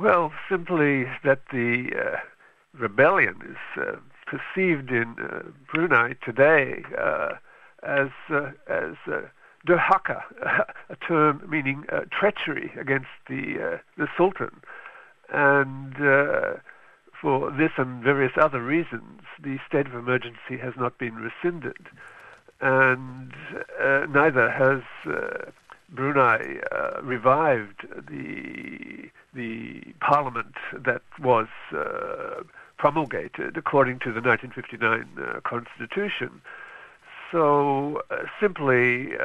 Well, simply that the rebellion is perceived in Brunei today as durhaka, a term meaning treachery against the Sultan. And for this and various other reasons, the state of emergency has not been rescinded. And neither has Brunei revived the parliament that was promulgated according to the 1959 constitution. So simply,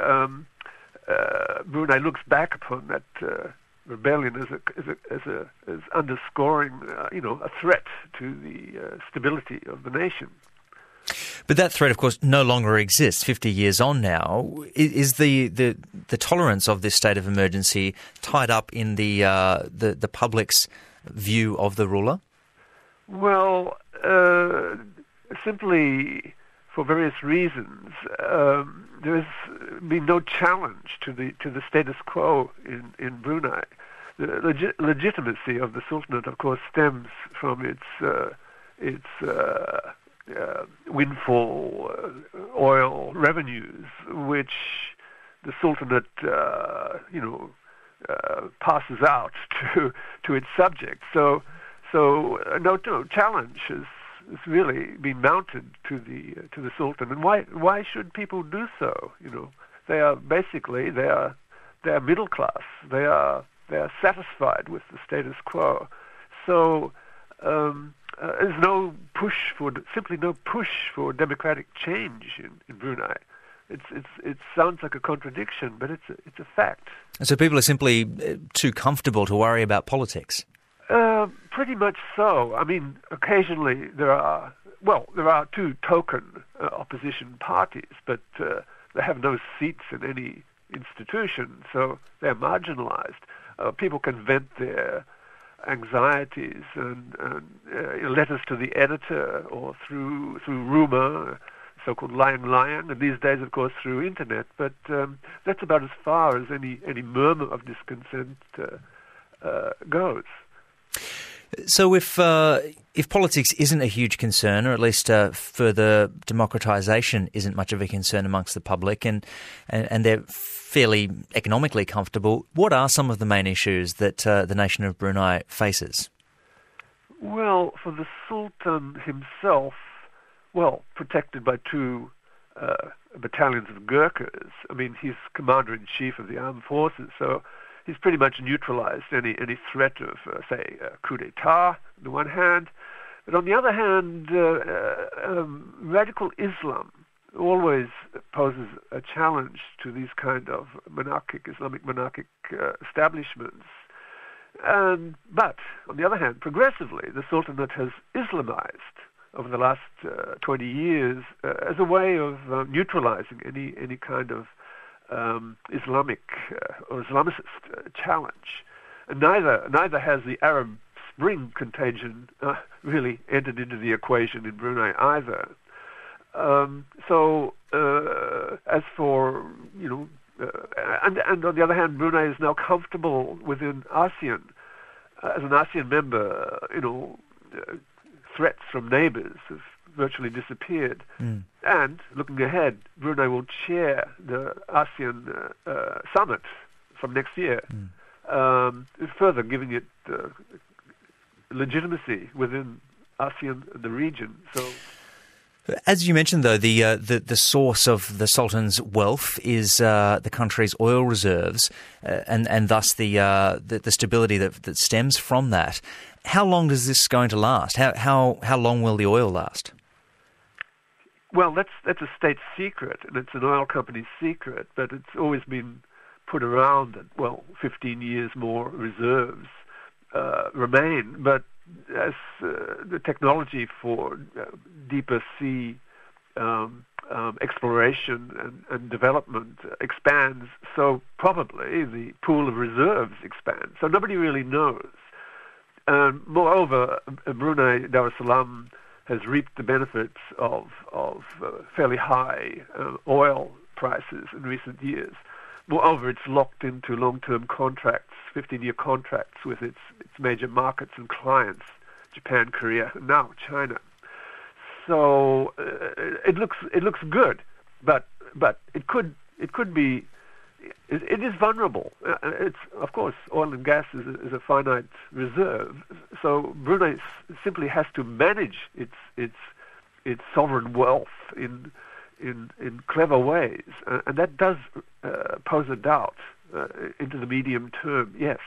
Brunei looks back upon that rebellion as underscoring, a threat to the stability of the nation. But that threat, of course, no longer exists 50 years on now. Is the tolerance of this state of emergency tied up in the public's view of the ruler? Well, simply for various reasons, there has been no challenge to the status quo in Brunei. The legitimacy of the Sultanate, of course, stems from its windfall oil revenues, which the Sultanate, passes out to its subjects. So no challenge has really been mounted to the Sultan. And why should people do so? They are middle class. They are satisfied with the status quo. So there's simply no push for democratic change in Brunei. It sounds like a contradiction, but it's a fact. So people are simply too comfortable to worry about politics. Pretty much so. I mean, occasionally there are two token opposition parties, but they have no seats in any institution, so they're marginalized. People can vent their anxieties and letters to the editor or through rumor, so-called lying, and these days, of course, through internet. But that's about as far as any murmur of discontent goes. So if politics isn't a huge concern, or at least further democratisation isn't much of a concern amongst the public, and they're fairly economically comfortable, what are some of the main issues that the nation of Brunei faces? Well, for the Sultan himself, protected by two battalions of Gurkhas. I mean, he's commander-in-chief of the armed forces, so he's pretty much neutralized any threat of, say, coup d'etat on the one hand. But on the other hand, radical Islam always poses a challenge to these kind of Islamic monarchic establishments. But on the other hand, progressively, the Sultanate has Islamized over the last 20 years as a way of neutralizing any kind of Islamic or Islamicist challenge. And neither has the Arab Spring contagion really entered into the equation in Brunei either. As for, and on the other hand, Brunei is now comfortable within ASEAN. As an ASEAN member, threats from neighbors have virtually disappeared. And looking ahead, Brunei will chair the ASEAN summit from next year, further giving it legitimacy within ASEAN and the region. So, as you mentioned, though, the source of the Sultan's wealth is the country's oil reserves, and thus the stability that stems from that. How long is this going to last? How long will the oil last? Well, that's a state secret, and it's an oil company's secret, but it's always been put around that, 15 years more reserves remain. But as the technology for deeper sea exploration and development expands, so probably the pool of reserves expands. So nobody really knows. Moreover, Brunei Darussalam has reaped the benefits of fairly high oil prices in recent years. Moreover, it's locked into long-term contracts, 15-year contracts with its major markets and clients, Japan, Korea, and now China. So it looks good, but it could be. It is vulnerable. It's, of course, oil and gas is a finite reserve. So Brunei simply has to manage its sovereign wealth in clever ways, and that does pose a doubt into the medium term. Yes.